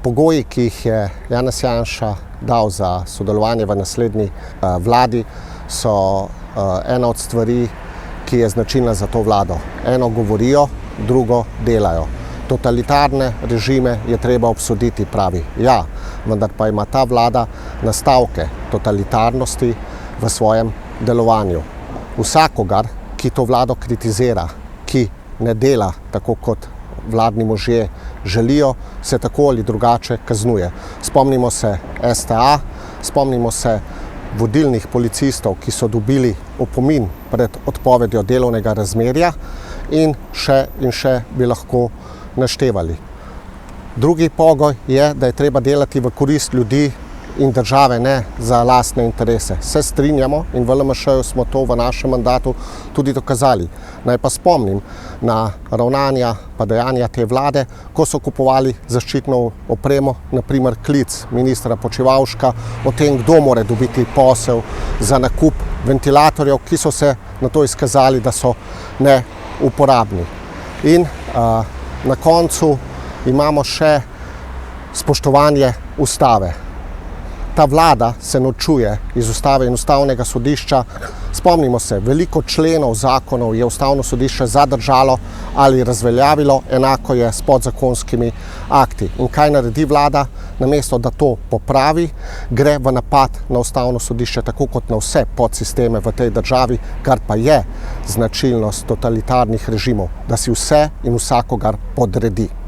Pogoji, ki jih je Janez Janša dal za sodelovanje v naslednji vladi, so ena od stvari, ki je značilna za to vlado. Eno govorijo, drugo delajo. Totalitarne režime je treba obsoditi, pravi. Ja, vendar pa ima ta vlada nastavke totalitarnosti v svojem delovanju. Vsakogar, ki to vlado kritizira, ki ne dela tako, kot vladni možje želijo, se tako ali drugače kaznuje. Spomnimo se STA, spomnimo se vodilnih policistov, ki so dobili opomin pred odpovedjo delovnega razmerja in še bi lahko naštevali. Drugi pogoj je, da je treba delati v korist ljudi in države, ne za lastne interese. Se strinjamo in v LMŠ-ju smo to v našem mandatu tudi dokazali. Naj pa spomnim na ravnanja pa dejanja te vlade, ko so kupovali zaščitno opremo, na primer klic ministra Počivalška o tem, kdo mora dobiti posel za nakup ventilatorjev, ki so se na to izkazali, da so neuporabni. In na koncu imamo še spoštovanje ustave. Ta vlada se norčuje iz ustave in ustavnega sodišča. Spomnimo se, veliko členov zakonov je ustavno sodišče zadržalo ali razveljavilo, enako je s podzakonskimi akti. In kaj naredi vlada? Namesto da to popravi, gre v napad na ustavno sodišče, tako kot na vse podsisteme v tej državi, kar pa je značilnost totalitarnih režimov, da si vse in vsakogar podredi.